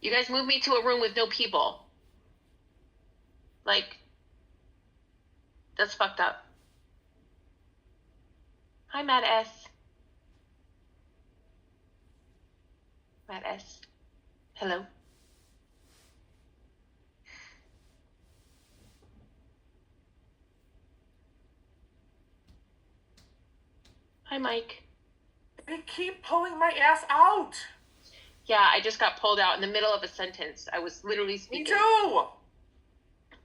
You guys moved me to a room with no people. Like, that's fucked up. Hi, Matt S. Matt S. Hello. Hi, Mike. They keep pulling my ass out. Yeah, I just got pulled out in the middle of a sentence. I was literally speaking. Me too.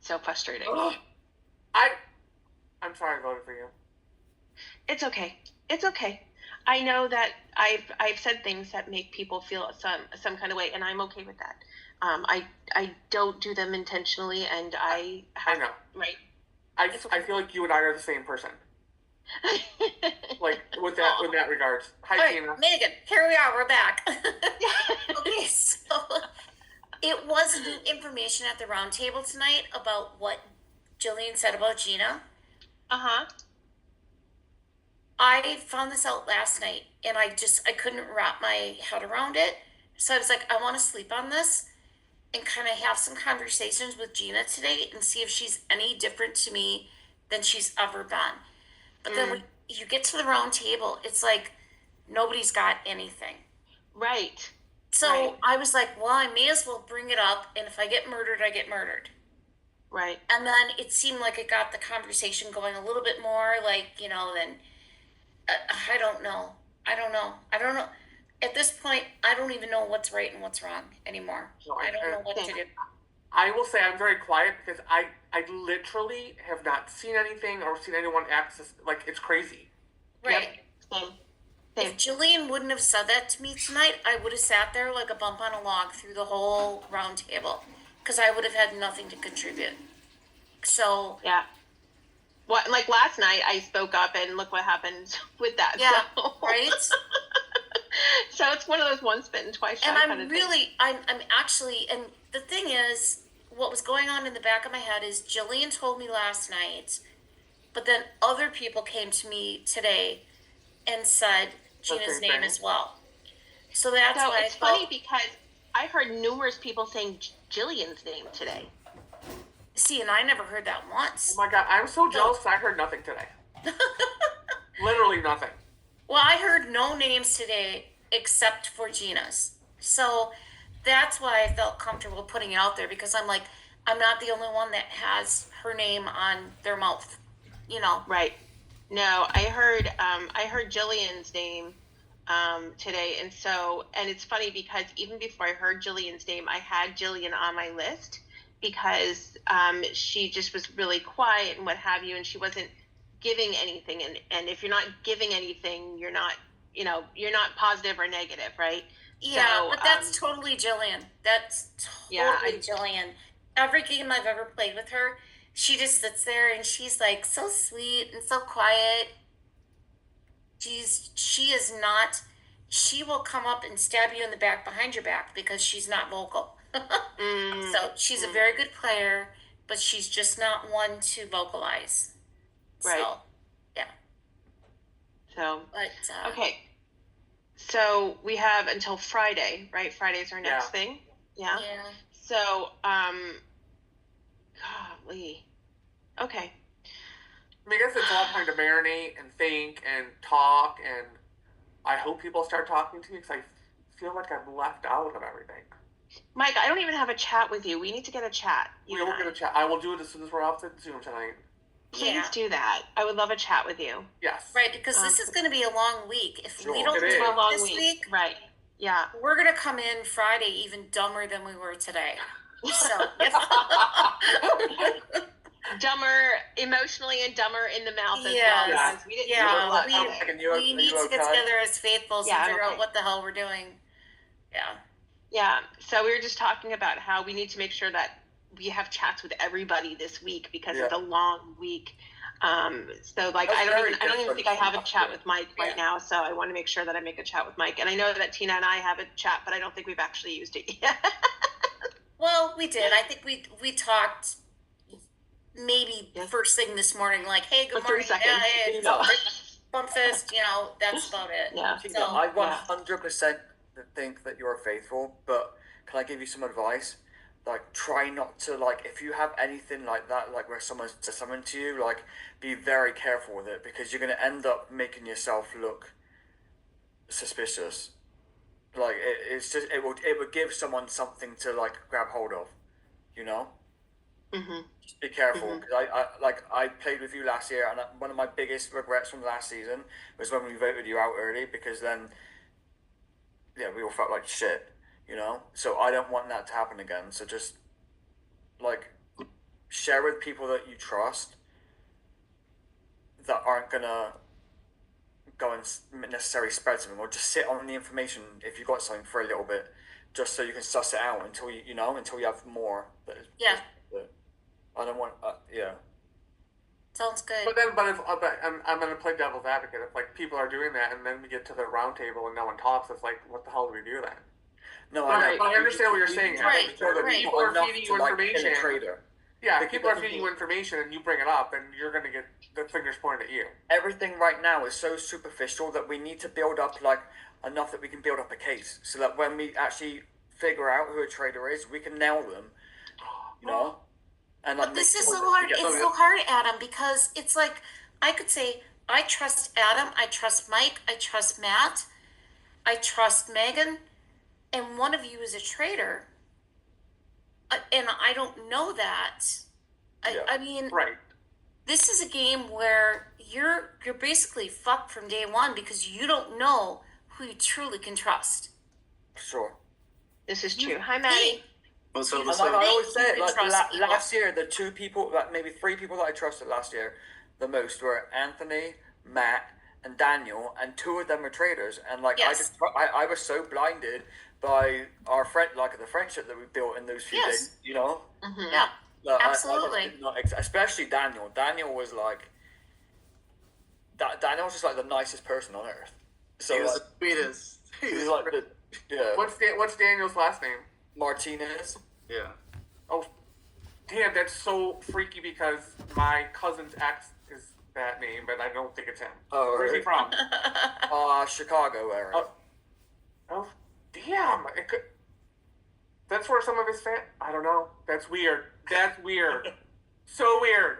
So frustrating. Ugh. I'm sorry I voted for you. It's okay. It's okay. I know that I've said things that make people feel some kind of way, and I'm okay with that. I don't do them intentionally, and I know. Right. I feel like you and I are the same person. Like with that regards. Hi, all right, Tina. Megan, here we are. We're back. Okay, so it was new information at the round table tonight about what Jillian said about Gina. Uh-huh. I found this out last night, and I couldn't wrap my head around it. So I was like, I want to sleep on this and kind of have some conversations with Gina today and see if she's any different to me than she's ever been. But then when you get to the round table, it's like nobody's got anything. Right. So Right. I was like, well, I may as well bring it up, and if I get murdered, I get murdered. Right. And then it seemed like it got the conversation going a little bit more, like, then I don't know. I don't know. At this point, I don't even know what's right and what's wrong anymore. No, I don't know what to do. I will say I'm very quiet because I literally have not seen anything or seen anyone act like it's crazy. Right. Same. If Jillian wouldn't have said that to me tonight, I would have sat there like a bump on a log through the whole round table because I would have had nothing to contribute. So Yeah. What, like last night, I spoke up, and look what happened with that. yeah, so. right. So it's one of those once bitten, twice shy And kind of things. I'm actually, and the thing is, what was going on in the back of my head is Jillian told me last night, but then other people came to me today and said Gina's name as well. So that's why it's funny because I heard numerous people saying Jillian's name today. See, and I never heard that once. Oh my God, I'm so jealous I heard nothing today. Literally nothing. Well, I heard no names today except for Gina's. So that's why I felt comfortable putting it out there because I'm like, I'm not the only one that has her name on their mouth, Right. No, I heard Jillian's name today, and it's funny because even before I heard Jillian's name, I had Jillian on my list because she just was really quiet and what have you, and she wasn't giving anything, and if you're not giving anything, you're not positive or negative, right? Yeah, so, but that's totally Jillian. That's totally Jillian. Every game I've ever played with her, she just sits there and she's like so sweet and so quiet. She will come up and stab you in the back behind your back because she's not vocal. So she's a very good player, but she's just not one to vocalize. Right. So, yeah. So, but, okay. So we have until Friday, right? Friday's our next thing. Yeah. Yeah. So, golly. Okay. I mean, I guess it's a lot of time to marinate and think and talk, and I hope people start talking to me because I feel like I'm left out of everything. Mike, I don't even have a chat with you. We need to get a chat. We will get a chat. I will do it as soon as we're off the Zoom tonight. Please do that. I would love a chat with you. Yes. Right, because this is going to be a long week. If we don't do a it long this week, right? Yeah, we're going to come in Friday even dumber than we were today. So dumber emotionally and dumber in the mouth as well. Because we didn't do a lot. We need to get together as faithfuls and figure out what the hell we're doing. Yeah. Yeah. So we were just talking about how we need to make sure that we have chats with everybody this week because it's a long week. So like I don't even think I have a chat with Mike right now. So I want to make sure that I make a chat with Mike. And I know that Tina and I have a chat, but I don't think we've actually used it yet. Well, we did. I think we talked maybe first thing this morning, like, hey, good morning. Yeah, hey, bump fist, that's about it. Yeah. So, I 100% think that you're faithful, but can I give you some advice? Like, try not to, like, if you have anything like that, like where someone says something to you, like, be very careful with it, because you're going to end up making yourself look suspicious. Like, it's just, it would give someone something to, like, grab hold of, you know? Mhm. Just be careful, because I played with you last year, and one of my biggest regrets from last season was when we voted you out early, because then, yeah, we all felt like shit, you know? So I don't want that to happen again. So just, like, share with people that you trust that aren't gonna go and necessarily spread something, or just sit on the information if you got something for a little bit, just so you can suss it out until until you have more. Yeah. I don't want, yeah. Sounds good. But if I'm gonna play devil's advocate. If like people are doing that, and then we get to the round table and no one talks, it's like, what the hell do we do then? No, But I know. I understand what you're saying. Right, Adam. So that right. people are Enough feeding to, you like, kill information. a traitor. Yeah, Because- people are feeding you information, and you bring it up, and you're gonna get the fingers pointed at you. Everything right now is so superficial that we need to build up, like, enough that we can build up a case, so that when we actually figure out who a traitor is, we can nail them, you know? And like, But this make is sure so that hard. we get It's them. so hard, Adam, because it's like I could say I trust Adam, I trust Mike, I trust Matt, I trust Megan, and one of you is a traitor, and I don't know that. Yeah. I mean, Right. this is a game where you're basically fucked from day one because you don't know who you truly can trust. Sure. This is true. Hi, Maddie. What's up? And What's like up? I always say, You like can trust people. last year, the two people, like maybe three people that I trusted last year the most were Anthony, Matt, and Daniel, and two of them were traitors. And like Yes. I was so blinded by our friend, like the friendship that we built in those few Yes. days, you know. Mhm. Yeah, That Absolutely. I just did not especially Daniel. Daniel was like, Daniel was just like the nicest person on earth. So He was like, the sweetest. he was like the What's Daniel's last name? Martinez. Yeah. Oh, damn, that's so freaky because my cousin's ex is that name, but I don't think it's him. Oh, Where's he really? from? Chicago area. Oh, damn! It could. That's where some of his I don't know. That's weird. That's weird. So weird.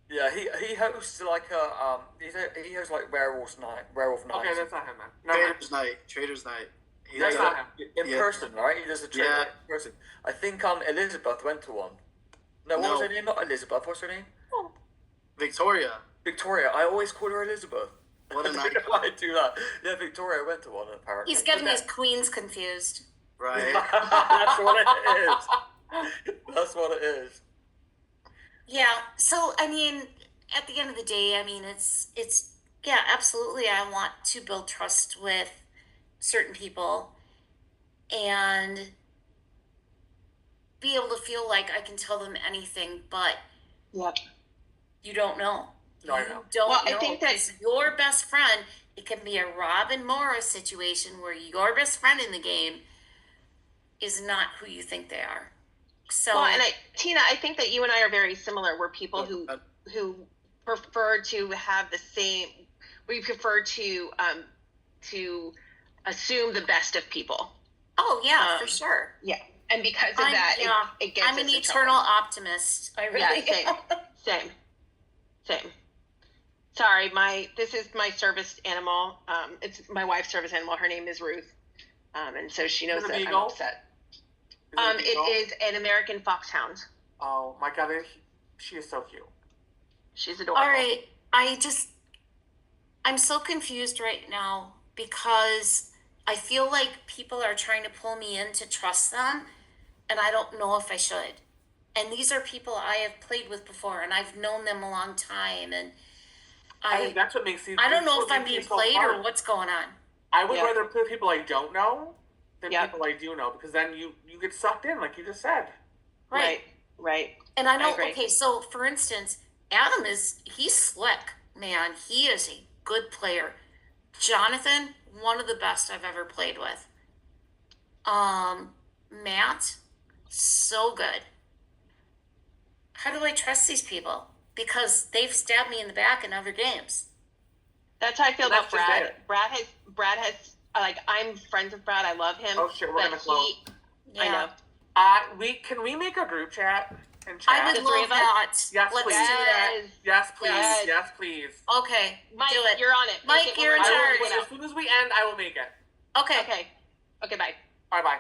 Yeah, he hosts like he hosts like werewolf nights. Okay, that's not him then. Never mind. Traitors Night. He That's does not it him. in Yeah. person, right? He does a trailer Yeah. in person. I think Elizabeth went to one. No, what was No. her name? Not Elizabeth. What's her name? Victoria. Victoria. I always call her Elizabeth. What a I don't night. know why I do that. Yeah, Victoria went to one apparently. he's getting his queens confused. Right. That's what it is. That's what it is. Yeah. So I mean, at the end of the day, I mean, it's yeah, absolutely. I want to build trust with certain people and be able to feel like I can tell them anything, but Yep. you don't know. No, I You know. don't Well, I know. think that- 'Cause your best friend, it can be a Robin Morris situation where your best friend in the game is not who you think they are. So Well, and Tina, I think that you and I are very similar. We're people who prefer to have the same. We prefer to assume the best of people. oh yeah, for um, sure. Yeah, and because of that, yeah, it gets I'm us an in eternal trouble. optimist. I really Yeah, am. same. Sorry, this is my service animal. It's my wife's service animal. Her name is Ruth, and so she knows Is it a that I'm beagle? upset. Is it a beagle? It is an American foxhound. Oh my god, she is so cute. She's adorable. All right, I'm so confused right now because I feel like people are trying to pull me in to trust them, and I don't know if I should. And these are people I have played with before, and I've known them a long time, and I think that's what makes these. I don't that's know what if I'm makes being these so played hard. or what's going on. I would Yeah. rather play with people I don't know than Yep. people I do know, because then you get sucked in, like you just said. Right. And I I know, agree. okay, so for instance, he's slick, man. He is a good player. Jonathan, one of the best I've ever played with. Matt, so good. How do I trust these people? Because they've stabbed me in the back in other games. That's how I feel Well, about that's just Brad. it. Brad has like I'm friends with Brad. I love him. Oh shit, we're but gonna close. I know. Can we make a group chat and chat? I would The three love of us? that. Yes, Let's please. do that. Yes, please. Yes. Yes, please. Okay, Mike, do it. you're on it. Mike, Make it when you're in we're done. charge. Get As out. soon as we end, I will make it. Okay. Okay. Okay, bye. Bye bye.